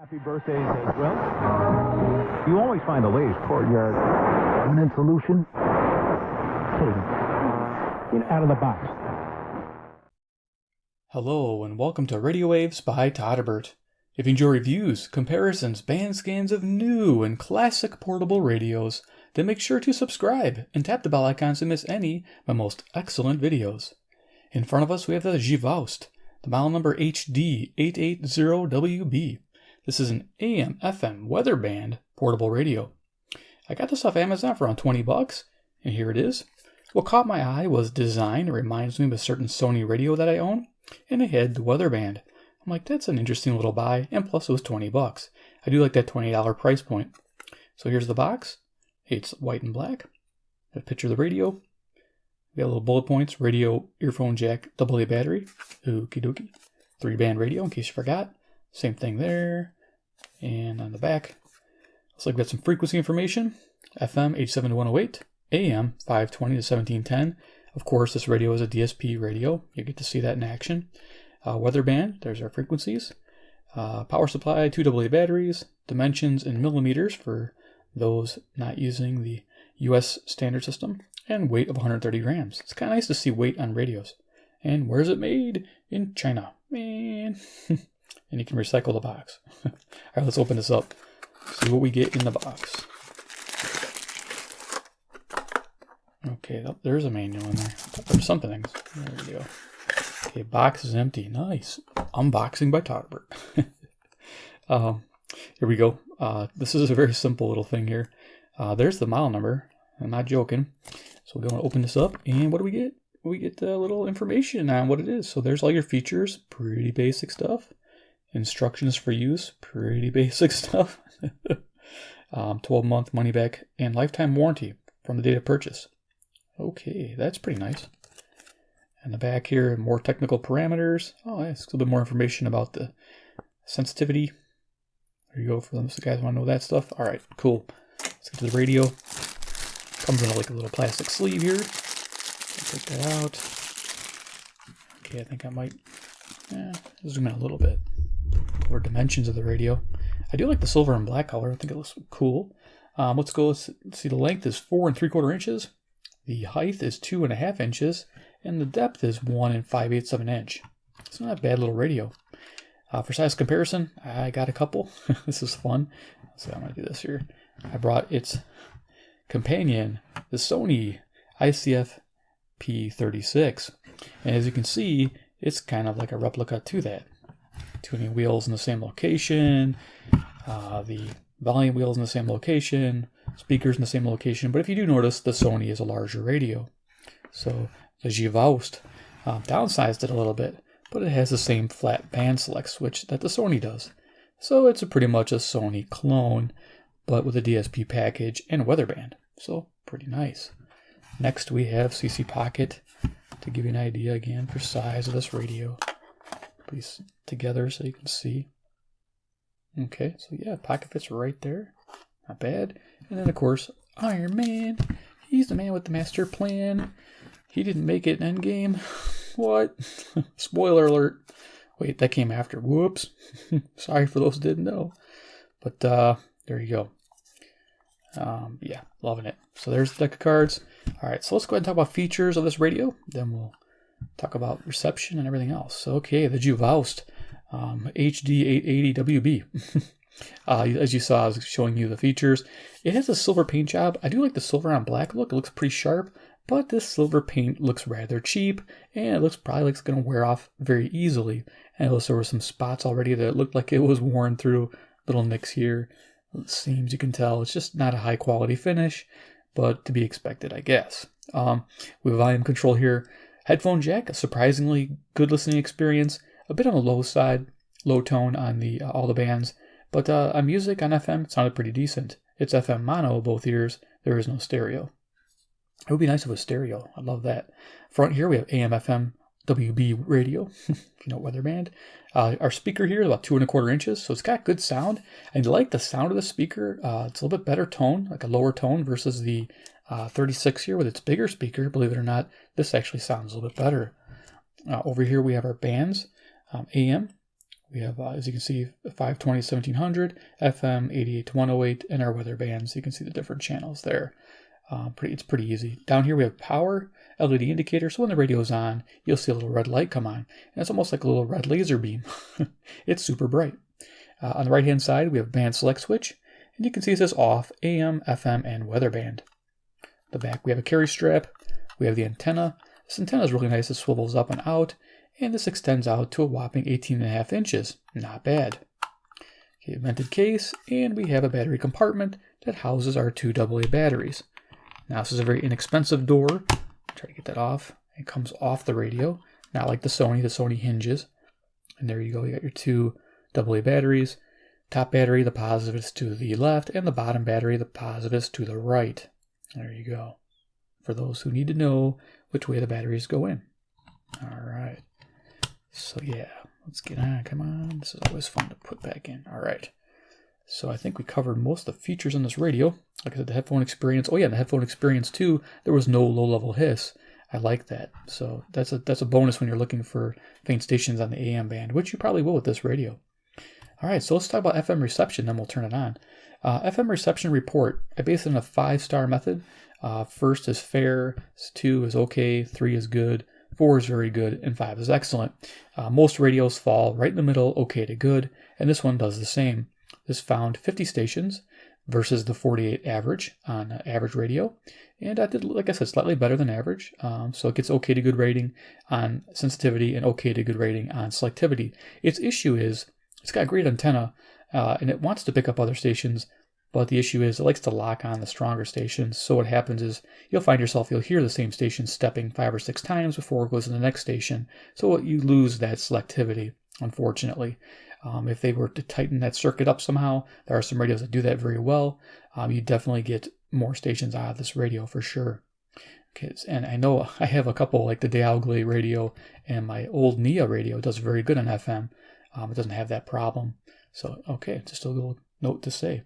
Happy birthdays as well. You always find the latest courtyard permanent solution. Out of the box. Hello and welcome to Radio Waves by Todderbert. If you enjoy reviews, comparisons, band scans of new and classic portable radios, then make sure to subscribe and tap the bell icon to miss any of my most excellent videos. In front of us we have the Givoust, the model number HD-880WB. This is an AM/FM weather band portable radio. I got this off Amazon for around 20 bucks, and here it is. What caught my eye was design. It reminds me of a certain Sony radio that I own, and it had the weather band. I'm like, that's an interesting little buy, and plus it was 20 bucks. I do like that $20 price point. So here's the box. It's white and black. A picture of the radio. We got little bullet points, radio, earphone jack, AA battery. Okie dokie. 3-band radio in case you forgot. Same thing there. And on the back, looks like we got some frequency information. FM 87 to 108, AM 520 to 1710. Of course, this radio is a DSP radio. You get to see that in action. Weather band, there's our frequencies. Power supply, 2 AA batteries. Dimensions in millimeters for those not using the US standard system. And weight of 130 grams. It's kind of nice to see weight on radios. And where's it made? In China. Man. And you can recycle the box. All right, let's open this up. See what we get in the box. Okay, there's a manual in there. There's some things. There we go. Okay, box is empty. Nice. Unboxing by Todderbert. Here we go. This is a very simple little thing here. There's the model number. I'm not joking. So we're going to open this up, and what do we get? We get a little information on what it is. So there's all your features. Pretty basic stuff. Instructions for use, pretty basic stuff. 12-month money back and lifetime warranty from the date of purchase. Okay, that's pretty nice. And the back here, more technical parameters. Oh, that's a little bit more information about the sensitivity. There you go for them. So guys want to know that stuff. All right, cool. Let's get to the radio. Comes in like a little plastic sleeve here. Take that out. Okay, I think I might zoom in a little bit. Or dimensions of the radio. I do like the silver and black color. I think it looks cool. Let's see. The length is 4 3/4 inches. The height is 2.5 inches, and the depth is 1 5/8 of an inch. It's not a bad little radio. For size comparison, I got a couple. This is fun. So I'm gonna do this here. I brought its companion, the Sony ICF-P36, and as you can see, it's kind of like a replica to that. Tuning wheels in the same location, the volume wheels in the same location, speakers in the same location. But if you do notice, the Sony is a larger radio. So the Givoust downsized it a little bit, but it has the same flat band select switch that the Sony does. So it's pretty much a Sony clone, but with a DSP package and weather band. So pretty nice. Next we have CC Pocket to give you an idea again for size of this radio. These together so you can see. Okay, so yeah, pocket fits right there. Not bad. And then of course, Iron Man. He's the man with the master plan. He didn't make it in Endgame. What? Spoiler alert. Wait, that came after. Whoops. Sorry for those who didn't know. But there you go. Yeah, loving it. So there's the deck of cards. All right, so let's go ahead and talk about features of this radio. Then we'll talk about reception and everything else. So, okay, the Givoust HD-880WB. As you saw, I was showing you the features. It has a silver paint job. I do like the silver on black look. It looks pretty sharp, but this silver paint looks rather cheap, and it looks probably like it's going to wear off very easily. And there were some spots already that looked like it was worn through. Little nicks here. Seams, you can tell. It's just not a high quality finish, but to be expected, I guess. We have volume control here. Headphone jack, a surprisingly good listening experience. A bit on the low side, low tone on the all the bands, but on music on FM, it sounded pretty decent. It's FM mono, both ears. There is no stereo. It would be nice if it was stereo. I love that. Front here we have AM/FM WB radio, if you know weather band. Our speaker here is about 2 1/4 inches, so it's got good sound. I like the sound of the speaker. It's a little bit better tone, like a lower tone versus the 36 here with its bigger speaker. Believe it or not, this actually sounds a little bit better. Over here we have our bands, AM, We have, as you can see, 520, 1700, FM, 88 to 108, and our weather bands. You can see the different channels there. It's pretty easy. Down here we have power, LED indicator. So when the radio is on, you'll see a little red light come on. And it's almost like a little red laser beam. It's super bright. On the right-hand side, we have band select switch. And you can see it says off, AM, FM, and weather band. The back, we have a carry strap. We have the antenna. This antenna is really nice. It swivels up and out. And this extends out to a whopping 18.5 inches. Not bad. Okay, vented case. And we have a battery compartment that houses our 2 AA batteries. Now, this is a very inexpensive door. Try to get that off. It comes off the radio, not like the Sony hinges. And there you go. You got your 2 AA batteries. Top battery, the positive is to the left, and the bottom battery, the positive is to the right. There you go. For those who need to know which way the batteries go in. All right. So yeah, let's get on. Come on. This is always fun to put back in. All right. So I think we covered most of the features on this radio. Like I said, the headphone experience. Oh yeah, the headphone experience too. There was no low-level hiss. I like that. So that's a bonus when you're looking for faint stations on the AM band, which you probably will with this radio. All right, so let's talk about FM reception, then we'll turn it on. FM reception report. I base it on a 5-star method. First is fair, 2 is okay, 3 is good, 4 is very good, and 5 is excellent. Most radios fall right in the middle, okay to good, and this one does the same. This found 50 stations versus the 48 average on average radio. And I did, like I said, slightly better than average. So it gets okay to good rating on sensitivity and okay to good rating on selectivity. Its issue is it's got a great antenna and it wants to pick up other stations. But the issue is it likes to lock on the stronger stations. So what happens is you'll hear the same station stepping 5 or 6 times before it goes to the next station. So you lose that selectivity, unfortunately. If they were to tighten that circuit up somehow, there are some radios that do that very well. You definitely get more stations out of this radio for sure. Okay, and I know I have a couple like the Dialogly radio and my old Nia radio does very good on FM. It doesn't have that problem. So, okay, just a little note to say.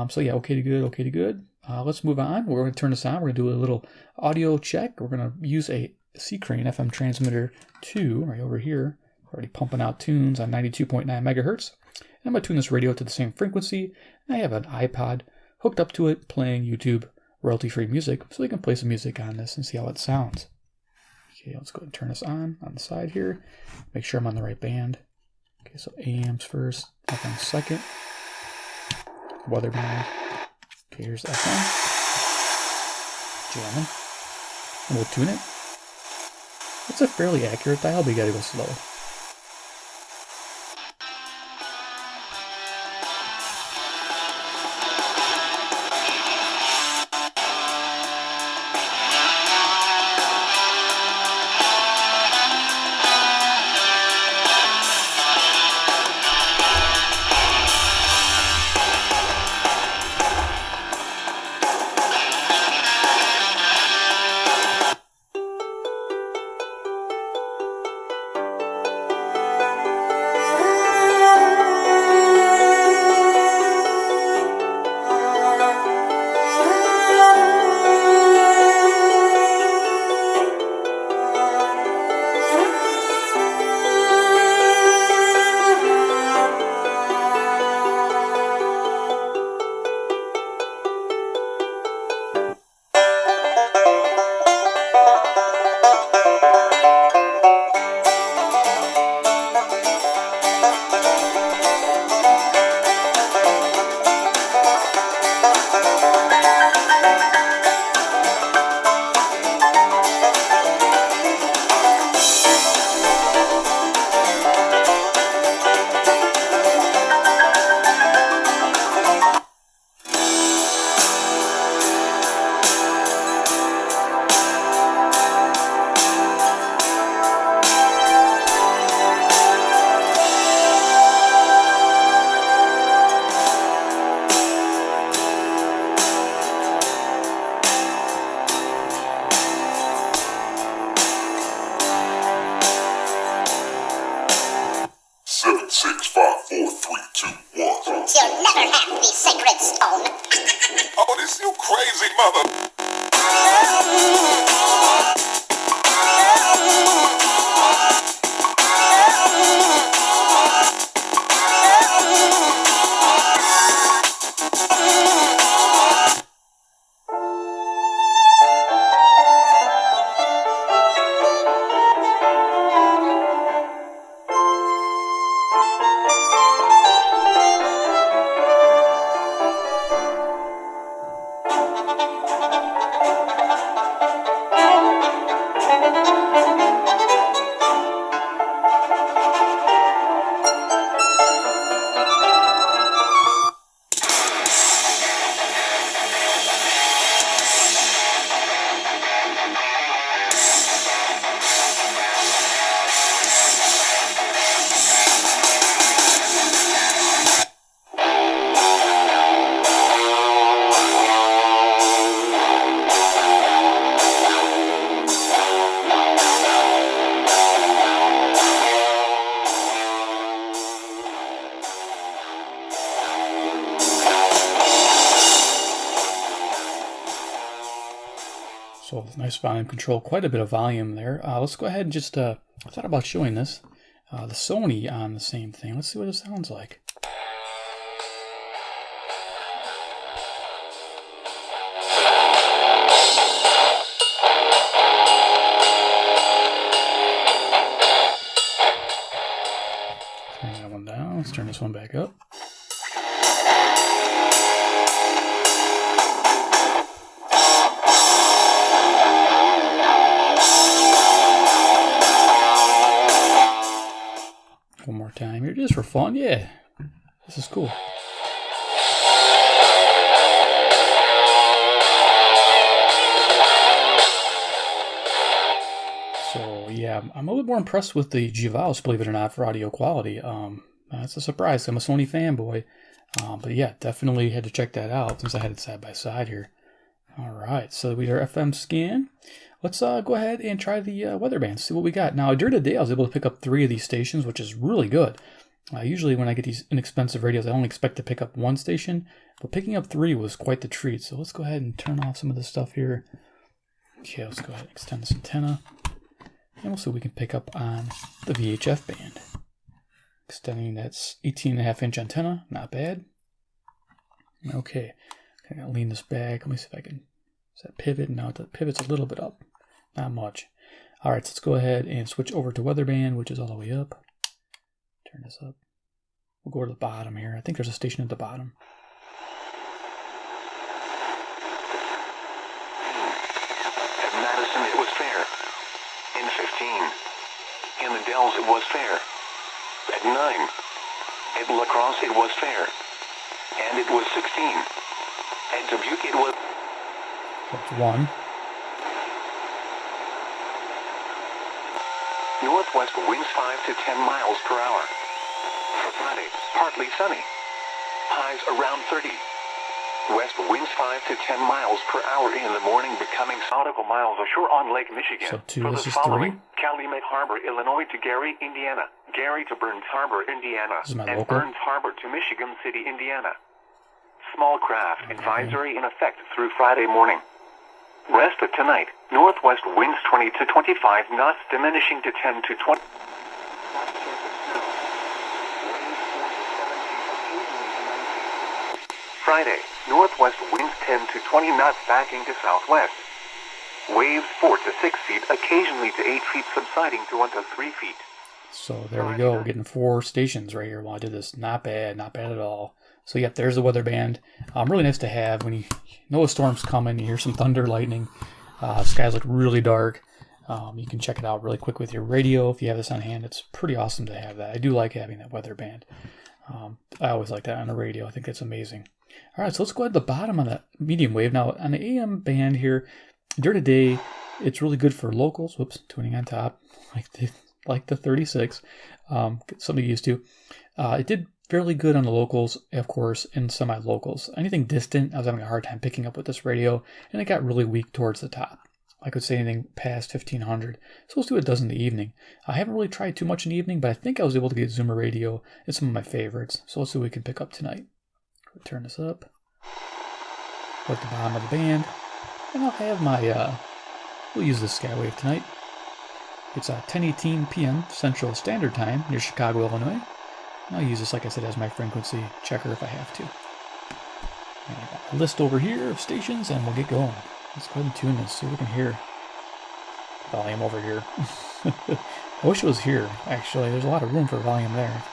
So yeah, okay to good, okay to good. Let's move on. We're going to turn this on. We're going to do a little audio check. We're going to use a C-Crane FM transmitter 2 right over here. Already pumping out tunes on 92.9 megahertz. And I'm going to tune this radio to the same frequency. And I have an iPod hooked up to it playing YouTube royalty-free music so we can play some music on this and see how it sounds. Okay, let's go ahead and turn this on the side here. Make sure I'm on the right band. Okay, so AM's first, FM second. Weather band. Okay, here's FM. Jamming. And we'll tune it. It's a fairly accurate dial, but you gotta go slow. You'll never have the sacred stone. Oh, this you crazy mother. So nice volume control, quite a bit of volume there. Let's go ahead and just, I thought about showing this. The Sony on the same thing. Let's see what it sounds like. Turn that one down. Let's turn this one back up. One more time here, just for fun. Yeah, this is cool. So yeah, I'm a little more impressed with the Givoust, believe it or not, for audio quality. That's a surprise. I'm a Sony fanboy, but yeah, definitely had to check that out since I had it side by side here. All right, so we are FM scan. Let's go ahead and try the weather band, see what we got. Now, during the day, I was able to pick up 3 of these stations, which is really good. Usually when I get these inexpensive radios, I only expect to pick up 1 station, but picking up 3 was quite the treat. So let's go ahead and turn off some of this stuff here. Okay, let's go ahead and extend this antenna. And we'll see what we can pick up on the VHF band. Extending that 18.5-inch antenna, not bad. Okay, I'm gonna lean this back. Let me see if I can, is that pivot? No, the pivot's a little bit up. Not much. All right, so let's go ahead and switch over to weather band, which is all the way up. Turn this up. We'll go to the bottom here. I think there's a station at the bottom. At Madison, it was fair. In 15. In the Dells, it was fair. At 9. At La Crosse, it was fair. And it was 16. At Dubuque, it was... That's 1. Northwest winds 5 to 10 miles per hour. For Friday, partly sunny. Highs around 30. West winds 5 to 10 miles per hour in the morning, becoming nautical miles ashore on Lake Michigan. So 2, For this the is following, 3. Calumet Harbor, Illinois to Gary, Indiana. Gary to Burns Harbor, Indiana. This is my and local. Burns Harbor to Michigan City, Indiana. Small craft advisory in effect through Friday morning. Rest of tonight, northwest winds 20 to 25 knots, diminishing to 10 to 20. Friday, northwest winds 10 to 20 knots, backing to southwest. Waves 4 to 6 feet, occasionally to 8 feet, subsiding to 1 to 3 feet. So there we go. We're getting 4 stations right here while I did this. Not bad at all. So yep, there's the weather band. Really nice to have when you know a storm's coming, you hear some thunder, lightning. Skies look really dark. You can check it out really quick with your radio. If you have this on hand, it's pretty awesome to have that. I do like having that weather band. I always like that on the radio. I think it's amazing. All right, so let's go ahead to the bottom on the medium wave. Now, on the AM band here, during the day, it's really good for locals. Whoops, tuning on top, like the 36. Something to get used to. It did fairly good on the locals, of course, and semi-locals. Anything distant, I was having a hard time picking up with this radio, and it got really weak towards the top. I could say anything past 1500. So we'll see what it does in the evening. I haven't really tried too much in the evening, but I think I was able to get Zoomer radio. It's some of my favorites. So let's see what we can pick up tonight. Turn this up. Go at the bottom of the band. And I'll have my, we'll use this Skywave tonight. It's 10:18 p.m. Central Standard Time near Chicago, Illinois. I'll use this, like I said, as my frequency checker if I have to. And I got a list over here of stations, and we'll get going. Let's go ahead and tune this, see what we can hear. Volume over here. I wish it was here, actually. There's a lot of room for volume there.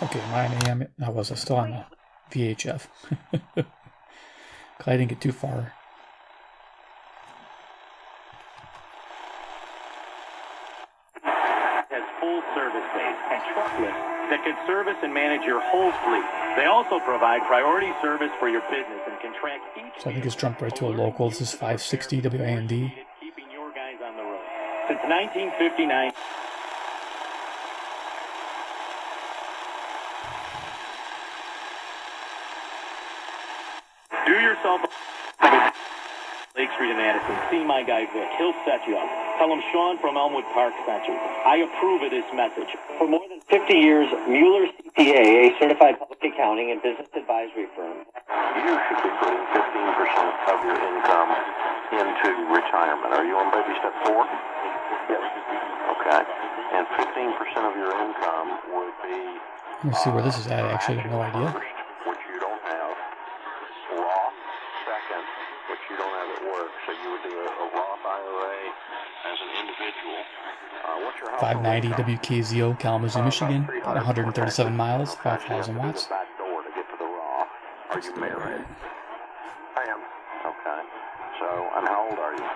Okay, mine AM, I was still on the VHF. Glad I didn't get too far. Has full service bays and truck lifts that can service and manage your whole fleet. They also provide priority service for your business and can track each. So I think it's jumped right to a local. This is 560 WAND. Keeping your guys on the road since 1959. Do yourself Lake Street in Addison. See my guy Vic. He'll set you up. Tell him Sean from Elmwood Park sent you. I approve of this message. For more than 50 years, Mueller CPA, a certified public accounting and business advisory firm. You should be putting 15% of your income into retirement. Are you on baby step 4? Yes. Okay. And 15% of your income would be... Let me see where this is at. I actually have no idea. First, which you don't have. Roth, second, which you don't have at work. So you would do a Roth IRA as an individual. What's your 590 WKZO, Kalamazoo, Michigan. About 137 miles, 5,000 watts. Back door to get to the Roth. Are you married? I am. Okay. So, and how old are you?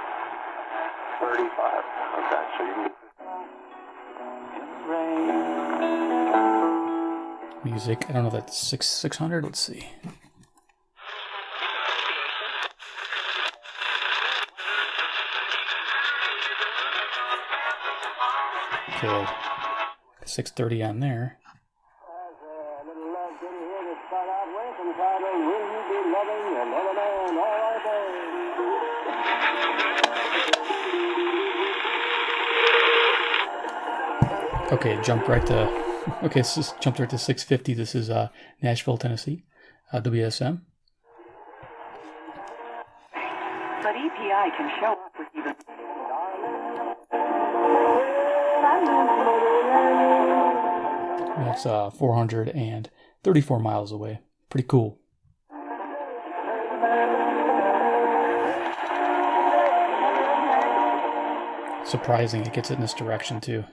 35. Okay, so you can... Music. I don't know if that's 600. Let's see. Okay. 630 on there. Okay, jumped right to... Okay, this is jumped right to 650. This is Nashville, Tennessee, WSM. But EPI can show up with even... That's 434 miles away. Pretty cool. Surprising it gets it in this direction, too.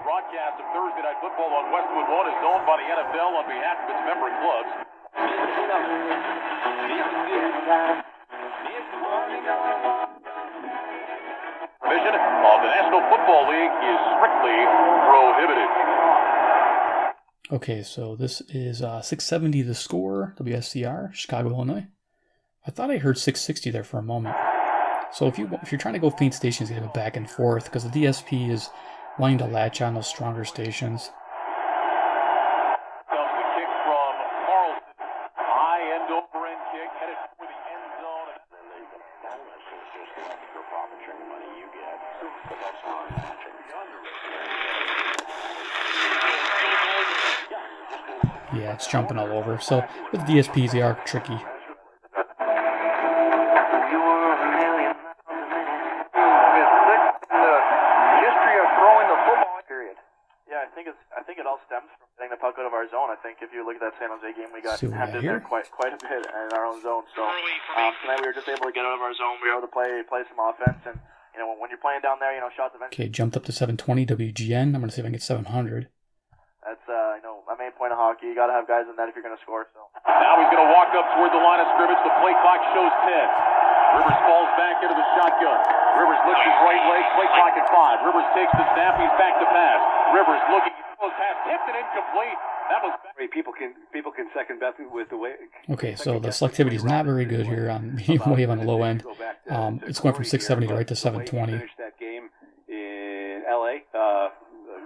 Broadcast of Thursday Night Football on Westwood One is owned by the NFL on behalf of its member clubs. Mission of the National Football League is strictly prohibited. Okay, so this is 670 The Score, WSCR, Chicago, Illinois. I thought I heard 660 there for a moment. So if you're trying to go faint stations, you have a back and forth because the DSP is wanting to latch on those stronger stations. Comes the kick from Carlson. High end over end kick headed for the end zone. And then the bonus is just your profit sharing money you get. But that's not matching. Yeah, it's jumping all over. So with DSPs, they are tricky. I think if you look at that San Jose game, we got have in there quite a bit in our own zone. So tonight we were just able to get out of our zone. We were able to play some offense, and when you're playing down there, shots eventually. Okay, jumped up to 720 WGN. I'm gonna see if I can get 700. That's a main point of hockey. You got to have guys in that if you're gonna score. So now he's gonna walk up toward the line of scrimmage. The play clock shows 10. Rivers falls back into the shotgun. Rivers lifts his right leg. Play clock at 5. Rivers takes the snap. He's back to pass. Rivers looking. He throws pass. Tipped it incomplete. That was people can second best with the way. Okay, so the selectivity is not very good here on the wave on the low end. It's going from 670 to right to 720. Finished that game in LA. The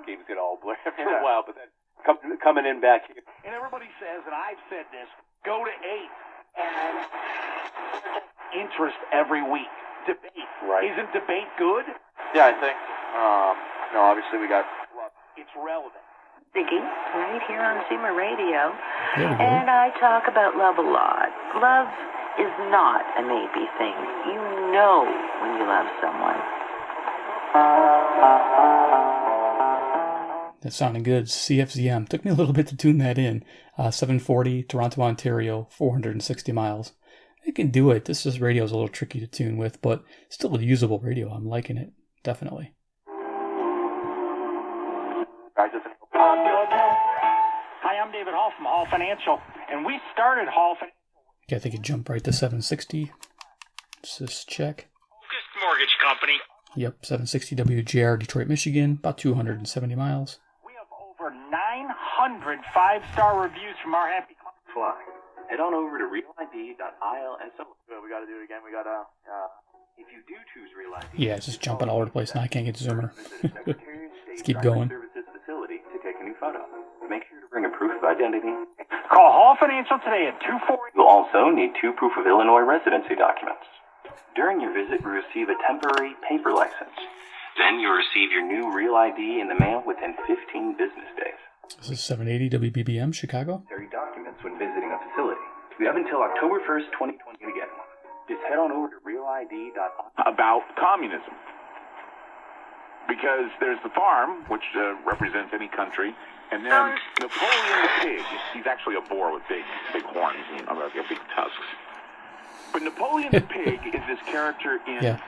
games get all blurred after a while, but then coming in back here. And everybody says, and I've said this, go to 8 and interest every week. Debate. Right. Isn't debate good? yeah, I think obviously we got. It's relevant. Ziggy, right here on Zoomer Radio. There we go. And I talk about love a lot. Love is not a maybe thing. You know when you love someone. That sounded good. CFZM. Took me a little bit to tune that in. 740, Toronto, Ontario, 460 miles. It can do it. This radio is a little tricky to tune with, but still a usable radio. I'm liking it. Definitely. Hi, I'm David Hall from Hall Financial, and we started Hall Financial. Okay, I think it jumped right to 760. Let's just check. Focused Mortgage Company. Yep, 760 WGR, Detroit, Michigan, about 270 miles. We have over 900 5-star reviews from our happy clients. Fly. Head on over to realid.ilso. We got to do it again. We got to. If you do choose Real ID, Yeah, it's just jumping all over the place now. I can't get Zoomer. Let's keep going. Services facility to take a new photo. Make sure to bring a proof of identity. Call Hall Financial today at 240. You'll also need 2 proof of Illinois residency documents. During your visit, we receive a temporary paper license. Then you'll receive your new Real ID in the mail within 15 business days. This is 780 WBBM, Chicago. Documents when visiting a facility. You have until October 1st, 2020 to get one. Just head on over to realid.com. About communism. Because there's the farm, which represents any country, and then Napoleon the pig. He's actually a boar with big horns and big tusks. But Napoleon the pig is this character in... Yeah.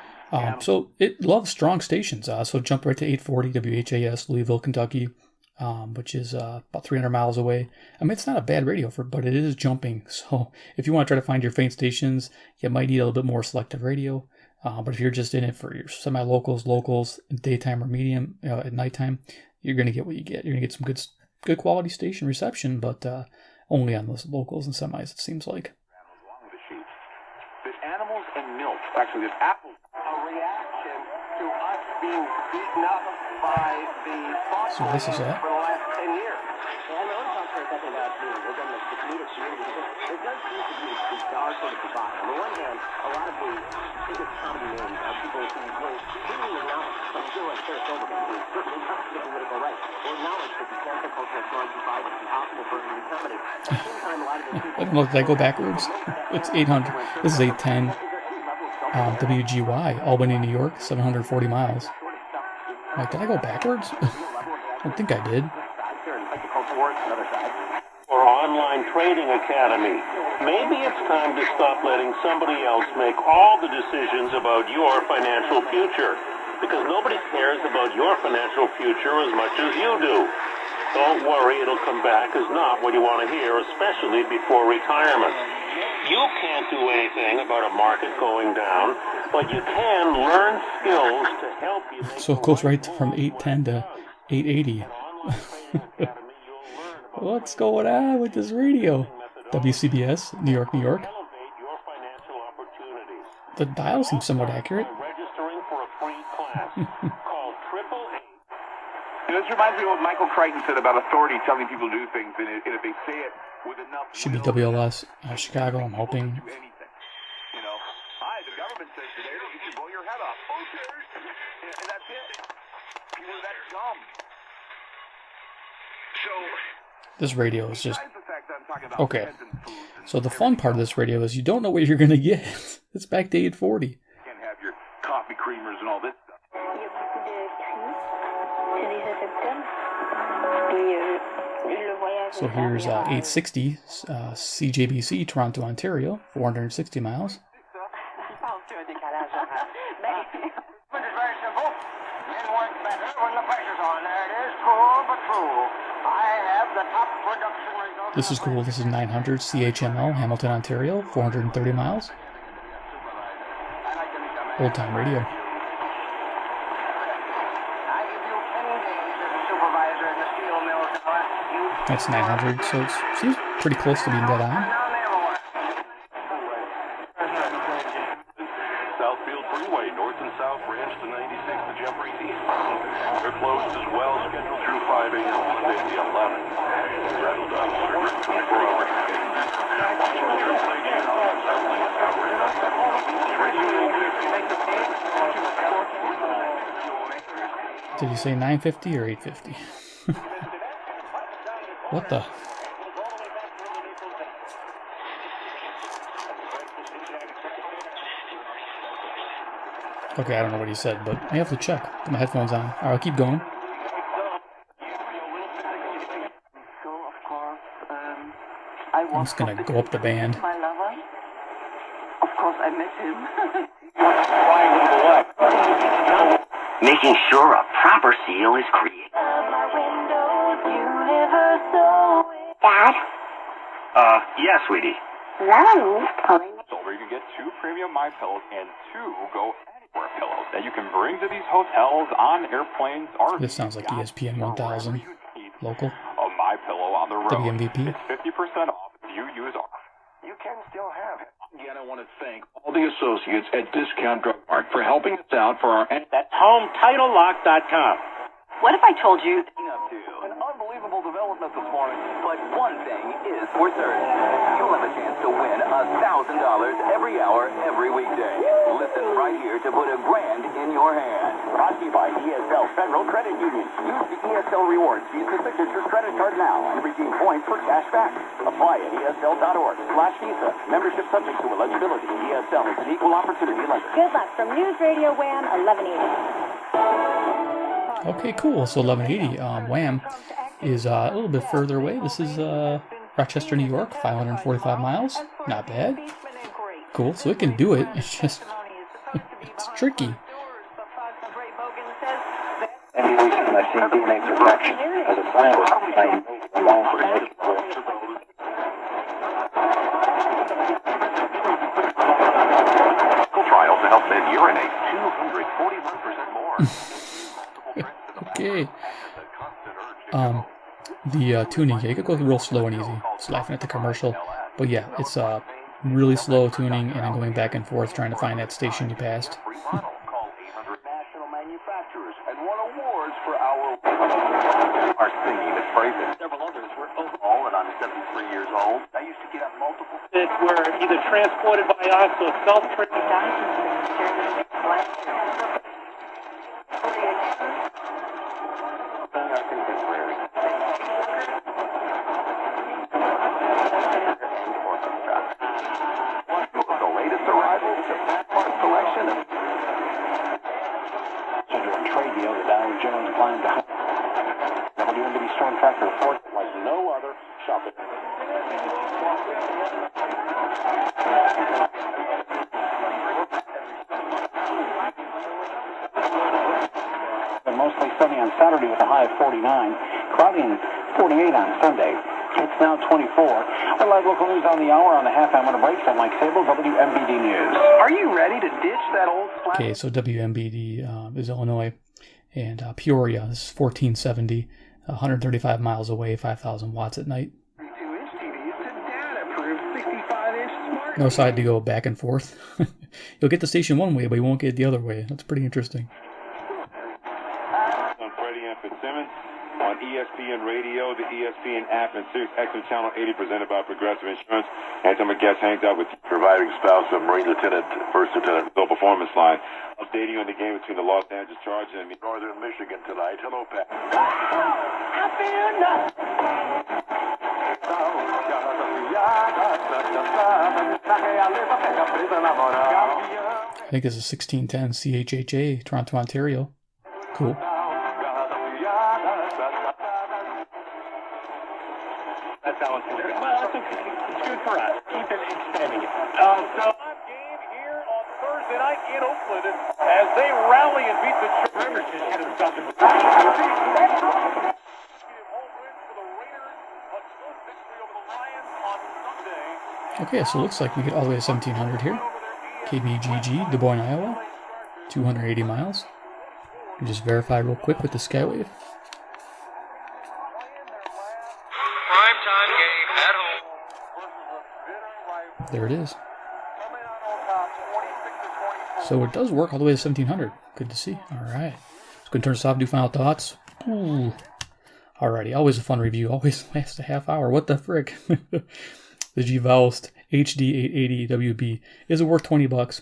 So it loves strong stations. So jump right to 840 WHAS, Louisville, Kentucky, which is about 300 miles away. I mean, it's not a bad radio, but it is jumping. So if you want to try to find your faint stations, you might need a little bit more selective radio. But if you're just in it for your semi-locals, locals, daytime or medium, at nighttime, you're going to get what you get. You're going to get some good quality station reception, but only on those locals and semis, it seems like. There's animals and milk. Actually, there's apples. A reaction to us being beaten up by the thought So this is that. for the last 10 years. Well, I want to talk for a second about the comedic community, because there does seem to be this dark sort of divide. On the one hand, a lot of the biggest comedy names are people who will certainly acknowledge, I'm sure like Sarah Silverman, who is certainly not to the political right, will acknowledge that the cancel culture has gone too far, it's impossible for him to be comedy. At the same time, a lot of those people... I don't know, did I go backwards? It's 800. This is 810. WGY, Albany, New York, 740 miles. Like, did I go backwards? I don't think I did. Or Online Trading Academy. Maybe it's time to stop letting somebody else make all the decisions about your financial future, because nobody cares about your financial future as much as you do. Don't worry, it'll come back as not what you want to hear, especially before retirement. You can't do anything about a market going down, but you can learn skills to help you. So it goes right from 810 to 880. What's going on with this radio? WCBS, New York, New York. The dial seems somewhat accurate. Registering for a free class. Call 888. This reminds me of what Michael Crichton said about authority telling people to do things, and if they say it with enough... Should be WLS, Chicago, I'm hoping. You know, hi, the government says today that you should blow your head off. Okay. And that's it. People are that dumb. So... This radio is just... Okay. So the fun part of this radio is you don't know what you're going to get. It's back to 840. You can't have your coffee creamers and all this stuff. So here's 860 CJBC, Toronto, Ontario, 460 miles. This is cool. This is 900 CHML, Hamilton, Ontario, 430 miles. Old time radio. That's 900, so it seems pretty close to being dead on. Southfield Freeway, north and south branch to 96 to Jeffries East. They're closed as well, scheduled through 5 a.m. Monday the 11th. Rattled up, 24 hours. Did you say 950 or 850? What the? Okay, I don't know what he said, but I have to check. Put my headphones on. Alright, I'll keep going. I'm just gonna go up the band. My lover? Of course, I met him. Making sure a proper seal is created. Dad? Yeah, sweetie. Mommy's calling me. So where you can get 2 premium My Pillows and 2 Go Anywhere pillows that you can bring to these hotels, on airplanes, or... This sounds like ESPN 1000. Local. A My Pillow on the road. WMVP. It's 50% off if you use ours. You can still have it. Again, I want to thank all the associates at Discount Drug Mart for helping us out for our... That's HomeTitleLock.com. What if I told you... An unbelievable development this morning, but one thing is or search. You'll have a chance to win $1,000 every hour, every weekday. Listen right here to put $1,000 in your hand. Brought to you by ESL Federal Credit Union. Use the ESL Rewards Visa Signature Credit Card now and redeem points for cash back. Apply at ESL.org/Visa. Membership subject to eligibility. ESL is an equal opportunity lender. Good luck from News Radio Wham 1180. Okay, cool. So 1180 Wham is a little bit further away. This is Rochester, New York, 545 miles. Not bad. Cool. So it can do it. It's just it's tricky. I've seen DNA perfection. As a scientist, I long for it. Trials to help men urinate 241% more. Okay. The tuning, yeah, you could go real slow and easy. Just laughing at the commercial. But yeah, it's really slow tuning and then going back and forth trying to find that station you passed. National manufacturers and won awards for our singing and praising. Several others were all, and I'm 73 years old. I used to get up multiple. That were either transported by us or self-trained. The latest arrivals, the Pat collection of Trade deal, the Dow Jones climbed to WMBD Storm Tracker report Like no other shopping. mostly sunny on Saturday with a high of 49. Cloudy and 48 on Sunday. It's now 24. Our live local news on the hour on the half hour break. I'm Mike Sable, WMBD News. Are you ready to ditch that old flat? Okay, so WMBD is Illinois, and Peoria is 1470, 135 miles away, 5,000 watts at night. 32-inch TVs to data-proof 65-inch smart. No side to go back and forth. You'll get the station one way, but you won't get it the other way. That's pretty interesting. On Freddie and Fitzsimmons on ESPN Radio, the ESPN app, and Sirius XM Channel 80, presented by Progressive Insurance. Anthony McGuest hangs out with surviving spouse of Marine Lieutenant, First Lieutenant Bill Performance Line, updating you on the game between the Los Angeles Chargers and Northern Michigan tonight. Hello, Pat. I think this is 1610 CHHA, Toronto, Ontario. Cool. That's how it's going. Well, that's okay. It's good for us. Keep it expanding it. So game here on Thursday night in Oakland as they rally and beat the Chargers. Just hit him something. Okay, so it looks like we get all the way to 1700 here. KBGG, Des Moines, Iowa. 280 miles. We just verify real quick with the Skywave. Primetime game at home. There it is. So it does work all the way to 1700. Good to see. Alright. Let's go and turn this off, do final thoughts. Ooh. Alrighty, always a fun review. Always lasts a half hour. What the frick? The Givoust HD-880WB. Is it worth $20?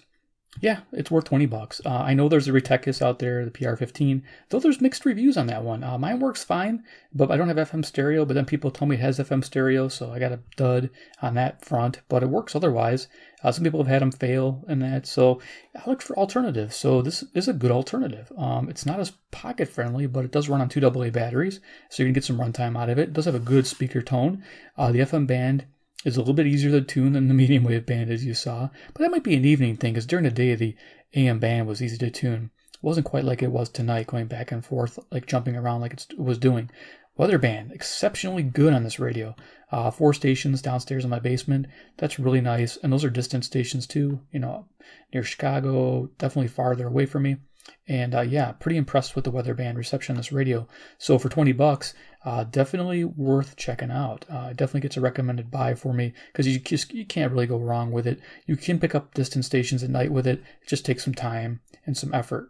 Yeah, it's worth $20. I know there's a Retecus out there, the PR15, though there's mixed reviews on that one. Mine works fine, but I don't have FM stereo, but then people tell me it has FM stereo, so I got a dud on that front, but it works otherwise. Some people have had them fail and that, so I look for alternatives. So this is a good alternative. It's not as pocket friendly, but it does run on 2 AA batteries, so you can get some runtime out of it. It does have a good speaker tone. The FM band is a little bit easier to tune than the medium wave band, as you saw. But that might be an evening thing, because during the day, the AM band was easy to tune. It wasn't quite like it was tonight, going back and forth, like jumping around like it was doing. Weather band, exceptionally good on this radio. 4 stations downstairs in my basement. That's really nice. And those are distant stations too, you know, near Chicago, definitely farther away from me. And yeah, pretty impressed with the weather band reception on this radio. So for $20, definitely worth checking out. It definitely gets a recommended buy for me, because you can't really go wrong with it. You can pick up distant stations at night with it. It just takes some time and some effort.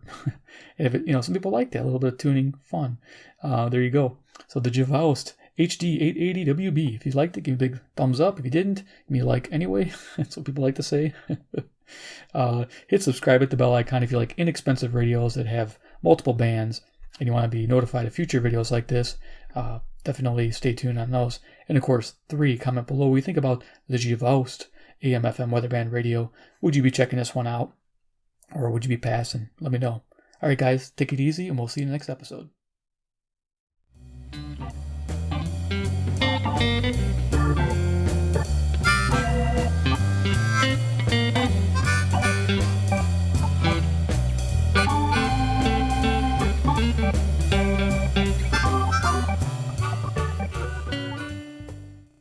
And if it, some people like that, a little bit of tuning, fun. There you go. So the Givoust HD-880WB. If you liked it, give me a big thumbs up. If you didn't, give me a like anyway. That's what people like to say. Hit subscribe, hit the bell icon if you like inexpensive radios that have multiple bands and you want to be notified of future videos like this. Definitely stay tuned on those. And of course, 3, comment below what you think about the Givoust AM/FM weatherband radio. Would you be checking this one out? Or would you be passing? Let me know. All right, guys, take it easy, and we'll see you in the next episode.